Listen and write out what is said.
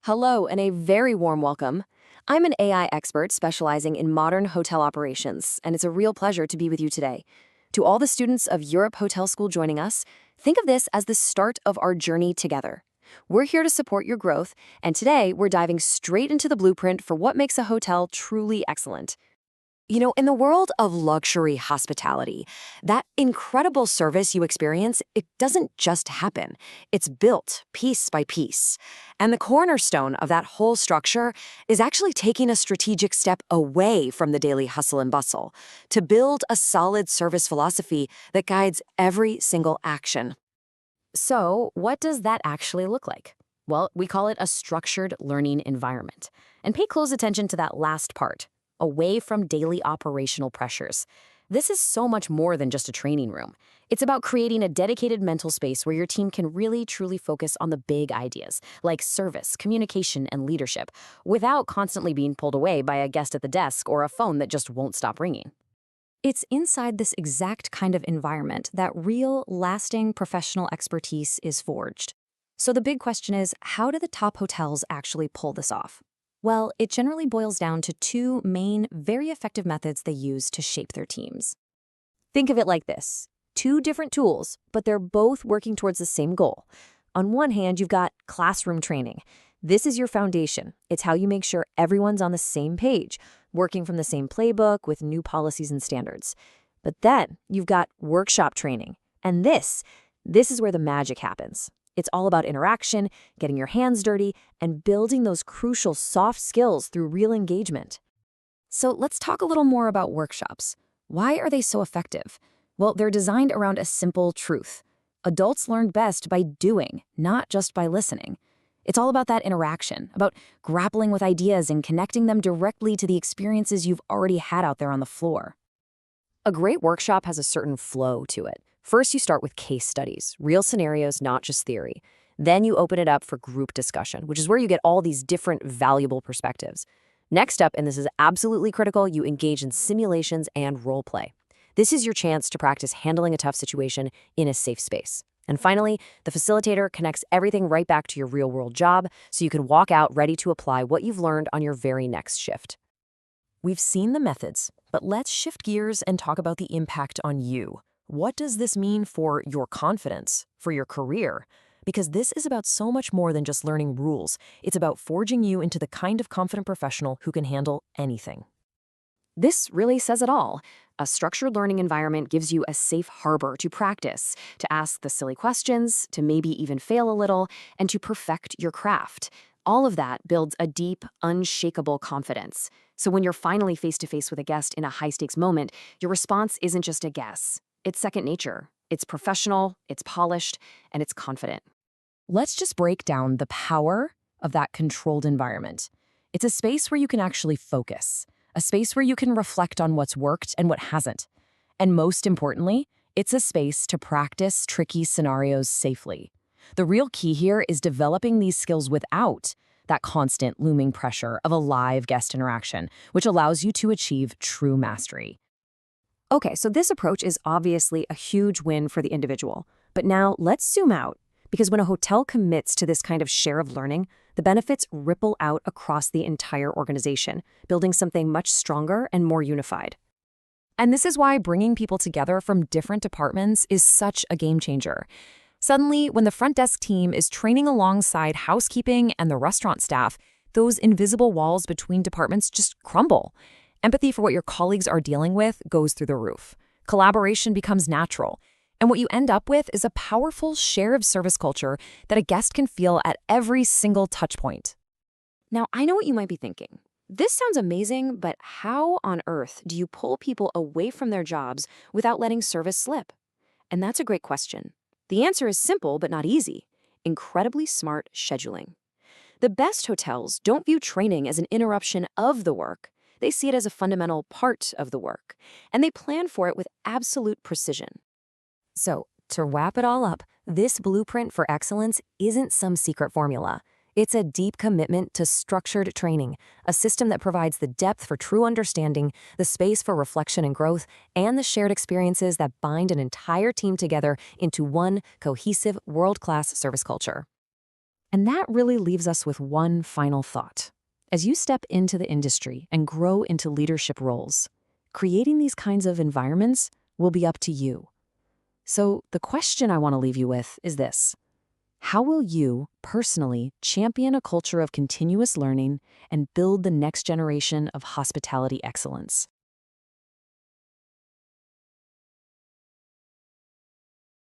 Hello, and a very warm welcome. I'm an AI expert specializing in modern hotel operations, and it's a real pleasure to be with you today. To all the students of Europe Hotel School joining us, think of this as the start of our journey together. We're here to support your growth, and today we're diving straight into the blueprint for what makes a hotel truly excellent. In the world of luxury hospitality, that incredible service you experience, it doesn't just happen. It's built piece by piece. And the cornerstone of that whole structure is actually taking a strategic step away from the daily hustle and bustle to build a solid service philosophy that guides every single action. So, what does that actually look like? Well, we call it a structured learning environment. And pay close attention to that last part, away from daily operational pressures. This is so much more than just a training room. It's about creating a dedicated mental space where your team can really truly focus on the big ideas, like service, communication, and leadership, without constantly being pulled away by a guest at the desk or a phone that just won't stop ringing. It's inside this exact kind of environment that real, lasting professional expertise is forged. So the big question is, how do the top hotels actually pull this off? Well, it generally boils down to two main, very effective methods they use to shape their teams. Think of it like this: two different tools, but they're both working towards the same goal. On one hand, you've got classroom training. This is your foundation. It's how you make sure everyone's on the same page, working from the same playbook with new policies and standards. But then you've got workshop training. And this is where the magic happens. It's all about interaction, getting your hands dirty, and building those crucial soft skills through real engagement. So let's talk a little more about workshops. Why are they so effective? Well, they're designed around a simple truth. Adults learn best by doing, not just by listening. It's all about that interaction, about grappling with ideas and connecting them directly to the experiences you've already had out there on the floor. A great workshop has a certain flow to it. First, you start with case studies, real scenarios, not just theory. Then you open it up for group discussion, which is where you get all these different valuable perspectives. Next up, and this is absolutely critical, you engage in simulations and role play. This is your chance to practice handling a tough situation in a safe space. And finally, the facilitator connects everything right back to your real-world job so you can walk out ready to apply what you've learned on your very next shift. We've seen the methods, but let's shift gears and talk about the impact on you. What does this mean for your confidence, for your career? Because this is about so much more than just learning rules. It's about forging you into the kind of confident professional who can handle anything. This really says it all. A structured learning environment gives you a safe harbor to practice, to ask the silly questions, to maybe even fail a little, and to perfect your craft. All of that builds a deep, unshakable confidence. So when you're finally face-to-face with a guest in a high-stakes moment, your response isn't just a guess. It's second nature. It's professional, it's polished, and it's confident. Let's just break down the power of that controlled environment. It's a space where you can actually focus, a space where you can reflect on what's worked and what hasn't. And most importantly, it's a space to practice tricky scenarios safely. The real key here is developing these skills without that constant looming pressure of a live guest interaction, which allows you to achieve true mastery. Okay, so this approach is obviously a huge win for the individual. But now let's zoom out, because when a hotel commits to this kind of share of learning, the benefits ripple out across the entire organization, building something much stronger and more unified. And this is why bringing people together from different departments is such a game changer. Suddenly, when the front desk team is training alongside housekeeping and the restaurant staff, those invisible walls between departments just crumble. Empathy for what your colleagues are dealing with goes through the roof. Collaboration becomes natural. And what you end up with is a powerful share of service culture that a guest can feel at every single touch point. Now, I know what you might be thinking. This sounds amazing, but how on earth do you pull people away from their jobs without letting service slip? And that's a great question. The answer is simple, but not easy. Incredibly smart scheduling. The best hotels don't view training as an interruption of the work. They see it as a fundamental part of the work, and they plan for it with absolute precision. So, to wrap it all up, this blueprint for excellence isn't some secret formula. It's a deep commitment to structured training, a system that provides the depth for true understanding, the space for reflection and growth, and the shared experiences that bind an entire team together into one cohesive, world-class service culture. And that really leaves us with one final thought. As you step into the industry and grow into leadership roles, creating these kinds of environments will be up to you. So the question I want to leave you with is this: how will you personally champion a culture of continuous learning and build the next generation of hospitality excellence?